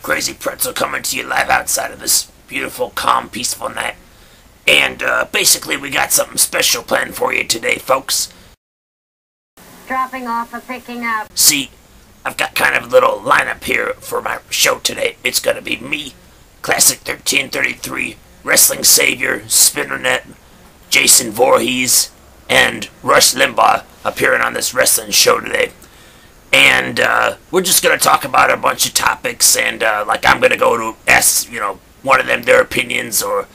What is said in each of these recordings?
Crazy Pretzel coming to you live outside of this beautiful, calm, peaceful night. And basically we got something special planned for you today, folks. Dropping off or picking up. See, I've got kind of a little lineup here for my show today. It's gonna be me, Classic 1333, Wrestlingsaviour, Spinnernet, Jason Voorhees, and Rush Limbaugh appearing on this wrestling show today. And we're just going to talk about a bunch of topics, and like I'm going to go to ask, one of them their opinions, or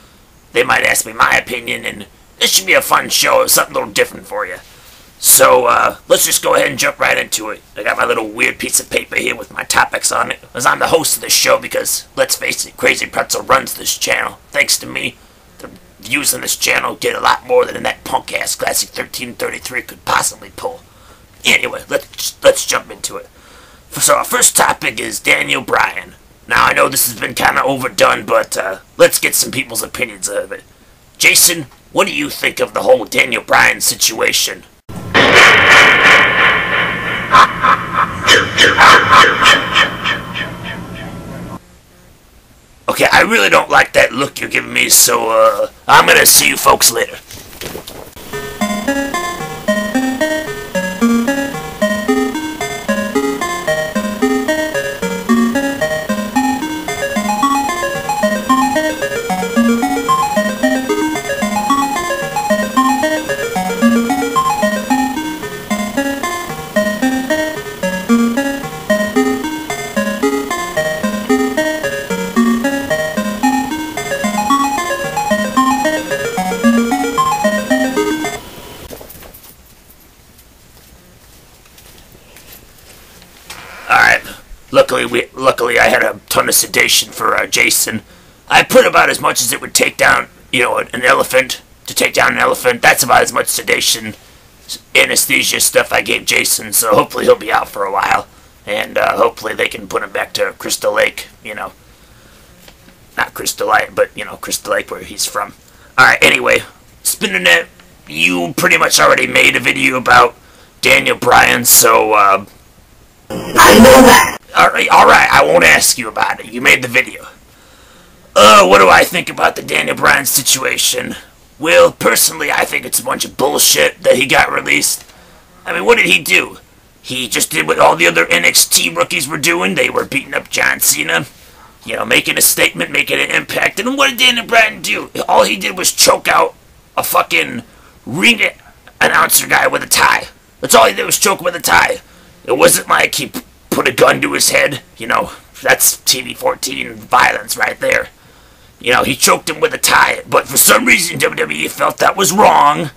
they might ask me my opinion, and this should be a fun show, something a little different for you. So let's just go ahead and jump right into it. I got my little weird piece of paper here with my topics on it, as I'm the host of this show because, let's face it, Crazy Pretzel runs this channel. Thanks to me, the views on this channel get a lot more than that punk-ass Classic 1333 could possibly pull. Anyway, let's jump into it. So our first topic is Daniel Bryan. Now I know this has been kind of overdone, but let's get some people's opinions of it. Jason, what do you think of the whole Daniel Bryan situation? Okay, I really don't like that look you're giving me, so I'm gonna see you folks later. Luckily, I had a ton of sedation for Jason. I put about as much as it would take down, an elephant. To take down an elephant, that's about as much sedation, anesthesia stuff I gave Jason, so hopefully he'll be out for a while. And hopefully they can put him back to Crystal Lake, Not Crystal Lake, but, Crystal Lake where he's from. Alright, anyway, Spinnernet, you pretty much already made a video about Daniel Bryan, so, I know that! Alright, I won't ask you about it. You made the video. What do I think about the Daniel Bryan situation? Well, personally, I think it's a bunch of bullshit that he got released. I mean, what did he do? He just did what all the other NXT rookies were doing. They were beating up John Cena, making a statement, making an impact. And what did Daniel Bryan do? All he did was choke out a fucking ring announcer guy with a tie. That's all he did was choke with a tie. It wasn't like he put a gun to his head, that's TV-14 violence right there. He choked him with a tie, but for some reason WWE felt that was wrong,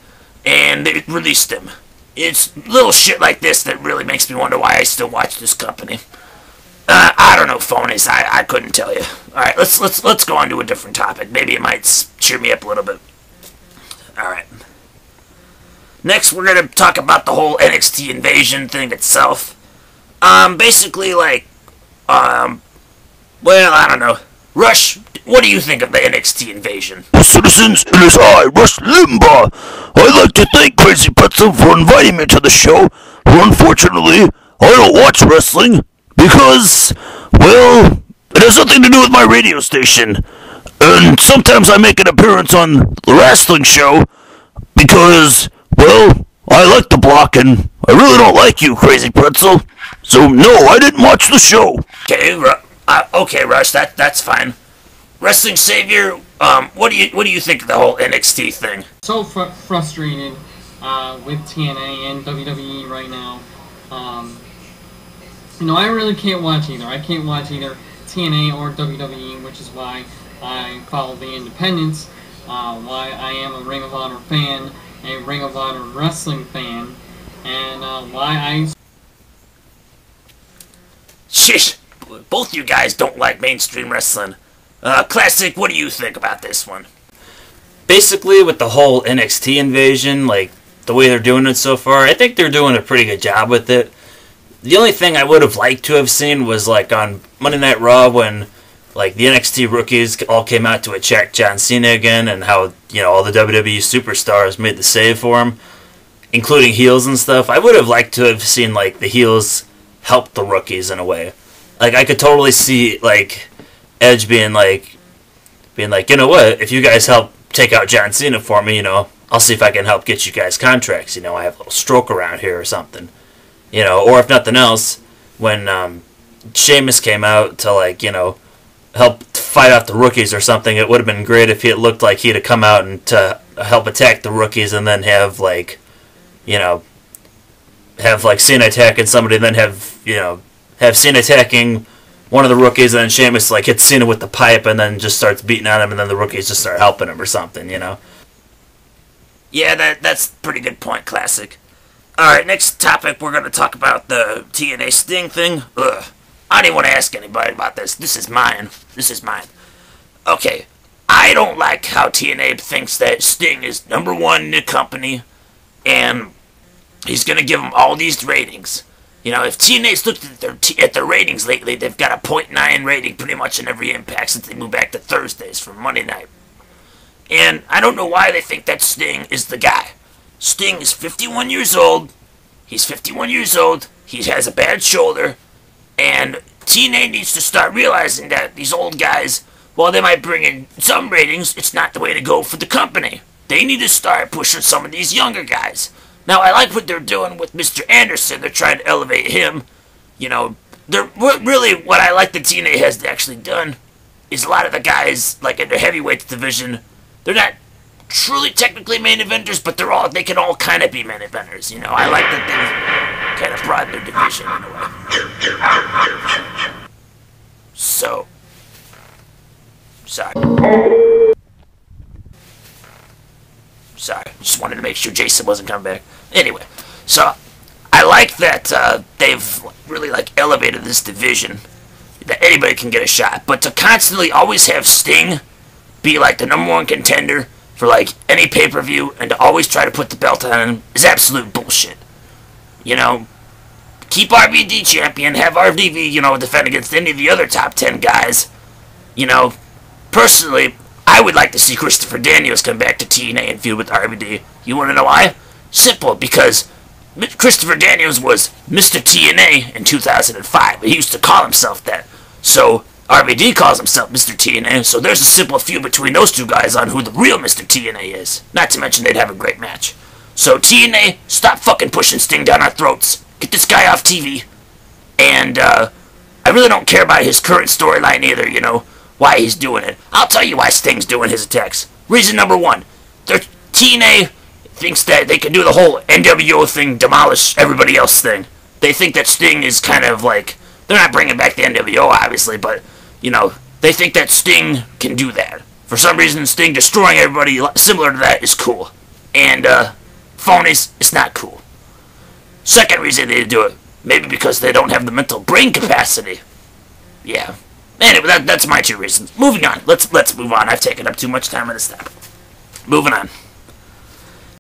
and they released him. It's little shit like this that really makes me wonder why I still watch this company. I don't know, phonies, I couldn't tell you. Alright, let's go on to a different topic. Maybe it might cheer me up a little bit. Alright. Next, we're gonna talk about the whole NXT invasion thing itself. Basically, well, I don't know. Rush, what do you think of the NXT invasion? Well, citizens, it is I, Rush Limbaugh. I'd like to thank Crazy Pretzel for inviting me to the show. But unfortunately, I don't watch wrestling because, well, it has nothing to do with my radio station. And sometimes I make an appearance on the wrestling show because, well, I like the block and I really don't like you, Crazy Pretzel. So, no, I didn't watch the show. Okay, Rush, that's fine. Wrestlingsaviour, what do you think of the whole NXT thing? So frustrated with TNA and WWE right now. I really can't watch either. I can't watch either TNA or WWE, which is why I follow the independents, why I am a Ring of Honor fan, a Ring of Honor wrestling fan, and why I... Shish! Both you guys don't like mainstream wrestling. Classic, what do you think about this one? Basically, with the whole NXT invasion, the way they're doing it so far, I think they're doing a pretty good job with it. The only thing I would have liked to have seen was, on Monday Night Raw when, the NXT rookies all came out to attack John Cena again, and how, all the WWE superstars made the save for him, including heels and stuff. I would have liked to have seen, the heels help the rookies in a way. I could totally see, Edge being like, you know what? If you guys help take out John Cena for me, you know, I'll see if I can help get you guys contracts. You know, I have a little stroke around here or something. You know, or if nothing else, when Sheamus came out to, like, you know, help fight off the rookies or something, it would have been great if it looked like he'd have come out and to help attack the rookies and then have, like, you know, have, like, Cena attacking somebody and then have Cena attacking one of the rookies and then Sheamus, like, hits Cena with the pipe and then just starts beating on him and then the rookies just start helping him or something, you know? Yeah, that's a pretty good point, Classic. Alright, next topic, we're going to talk about the TNA Sting thing. Ugh. I didn't want to ask anybody about this. This is mine. Okay, I don't like how TNA thinks that Sting is #1 in the company, and he's going to give them all these ratings. You know, if TNA's looked at their ratings lately, they've got a .9 rating pretty much in every Impact since they moved back to Thursdays from Monday night. And I don't know why they think that Sting is the guy. Sting is 51 years old. He's 51 years old. He has a bad shoulder. And TNA needs to start realizing that these old guys, while they might bring in some ratings, it's not the way to go for the company. They need to start pushing some of these younger guys. Now, I like what they're doing with Mr. Anderson. They're trying to elevate him. You know, really what I like that TNA has actually done is a lot of the guys, like in their heavyweight division, they're not truly technically main eventers, but they can all kind of be main eventers. You know, I like that they've kind of broadened their division in a way. So, sorry, just wanted to make sure Jason wasn't coming back. Anyway, so I like that they've really like elevated this division, that anybody can get a shot. But to constantly always have Sting be like the #1 contender for like any pay-per-view and to always try to put the belt on him is absolute bullshit. You know, keep RVD champion, have RVD, you know, defend against any of the other top 10 guys. You know, personally, I would like to see Christopher Daniels come back to TNA and feud with RVD. You want to know why? Simple, because Christopher Daniels was Mr. TNA in 2005. He used to call himself that. So RVD calls himself Mr. TNA, so there's a simple feud between those two guys on who the real Mr. TNA is. Not to mention they'd have a great match. So TNA, stop fucking pushing Sting down our throats. Get this guy off TV. And I really don't care about his current storyline either, you know, why he's doing it. I'll tell you why Sting's doing his attacks. Reason #1, TNA thinks that they can do the whole NWO thing, demolish everybody else thing. They think that Sting is kind of like, they're not bringing back the NWO, obviously, but, you know, they think that Sting can do that. For some reason, Sting destroying everybody similar to that is cool. And, phonies, it's not cool. Second reason they do it, maybe because they don't have the mental brain capacity. Yeah. Anyway, that's my 2 reasons. Moving on. Let's move on. I've taken up too much time on this step. Moving on.